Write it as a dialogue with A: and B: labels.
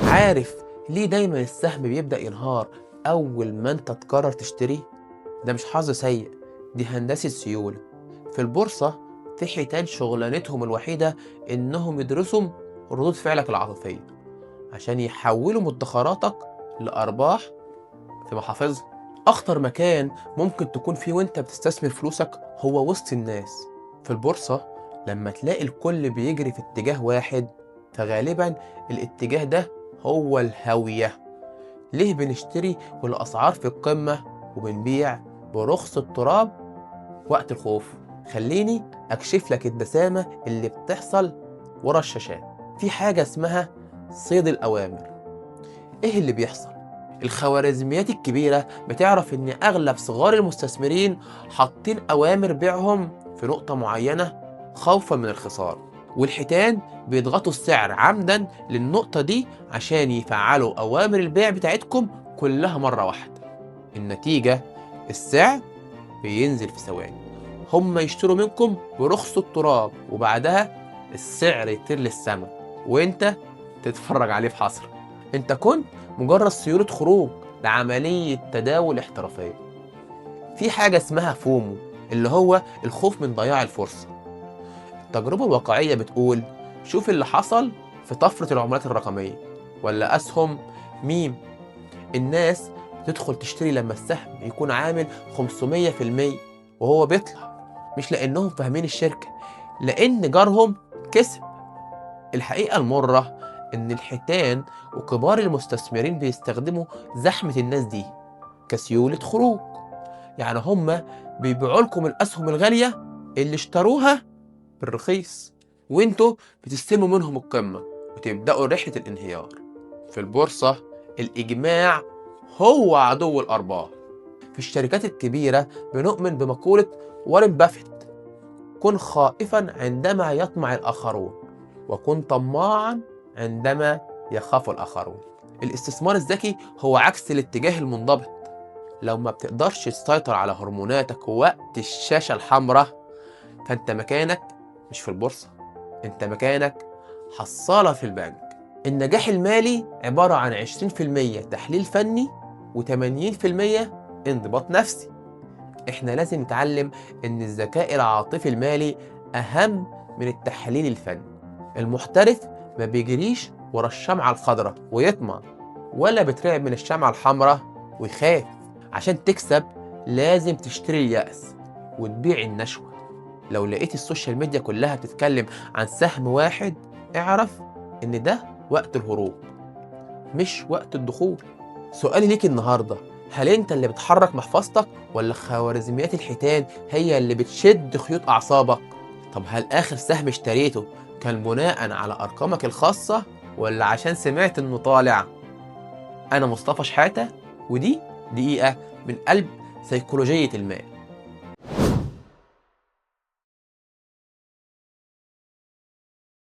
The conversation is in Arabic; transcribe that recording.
A: عارف ليه دايما السهم بيبدأ ينهار أول ما أنت تقرر تشتري؟ ده مش حظ سيء، دي هندسة سيولة. في البورصة في حيتان شغلانتهم الوحيدة إنهم يدرسوا ردود فعلك العاطفية عشان يحولوا مدخراتك لأرباح في محافظها. أخطر مكان ممكن تكون فيه وأنت بتستثمر فلوسك هو وسط الناس. في البورصة لما تلاقي الكل بيجري في اتجاه واحد فغالبا الاتجاه ده هو الهوية. ليه بنشتري والأسعار في القمة وبنبيع برخص التراب وقت الخوف؟ خليني أكشف لك الدسامة اللي بتحصل ورا الشاشات. في حاجة اسمها صيد الأوامر. إيه اللي بيحصل؟ الخوارزميات الكبيرة بتعرف إن أغلب صغار المستثمرين حاطين أوامر بيعهم في نقطة معينة خوفا من الخسارة، والحيتان بيضغطوا السعر عمدا للنقطة دي عشان يفعلوا أوامر البيع بتاعتكم كلها مرة واحدة. النتيجة السعر بينزل في ثواني، هم يشتروا منكم برخص التراب وبعدها السعر يطير للسما وانت تتفرج عليه في حسرة. انت كنت مجرد سيولة خروج لعملية تداول احترافية. في حاجة اسمها فومو اللي هو الخوف من ضياع الفرصة. التجربة الواقعية بتقول شوف اللي حصل في طفرة العملات الرقمية ولا أسهم ميم. الناس بتدخل تشتري لما السهم يكون عامل 500% وهو بيطلع، مش لأنهم فاهمين الشركة، لأن جارهم كسب. الحقيقة المرة إن الحيتان وكبار المستثمرين بيستخدموا زحمة الناس دي كسيولة خروج. يعني هم بيبيعوا لكم الأسهم الغالية اللي اشتروها بالرخيص وانتوا بتستلموا منهم القمة وتبدأوا رحلة الانهيار. في البورصة الإجماع هو عدو الأرباح. في الشركات الكبيرة بنؤمن بمقولة وارن بافيت: كن خائفا عندما يطمع الآخرون وكن طماعا عندما يخاف الآخرون. الاستثمار الذكي هو عكس الاتجاه المنضبط. لو ما بتقدرش تسيطر على هرموناتك وقت الشاشة الحمراء فانت مكانك مش في البورصة، انت مكانك حصالة في البنك. النجاح المالي عبارة عن 20% تحليل فني و80% انضباط نفسي. احنا لازم نتعلم ان الذكاء العاطفي المالي اهم من التحليل الفني. المحترف ما بيجريش ورا الشمعة الخضراء ويطمع، ولا بيترعب من الشمعة الحمراء ويخاف. عشان تكسب لازم تشتري اليأس وتبيع النشوة. لو لقيت السوشيال ميديا كلها بتتكلم عن سهم واحد اعرف ان ده وقت الهروب مش وقت الدخول. سؤالي ليك النهارده، هل انت اللي بتحرك محفظتك ولا خوارزميات الحيتان هي اللي بتشد خيوط اعصابك؟ طب هل اخر سهم اشتريته كان بناء على ارقامك الخاصة ولا عشان سمعت انه طالع؟ انا مصطفى شحاتة ودي دقيقة من قلب سيكولوجية المال.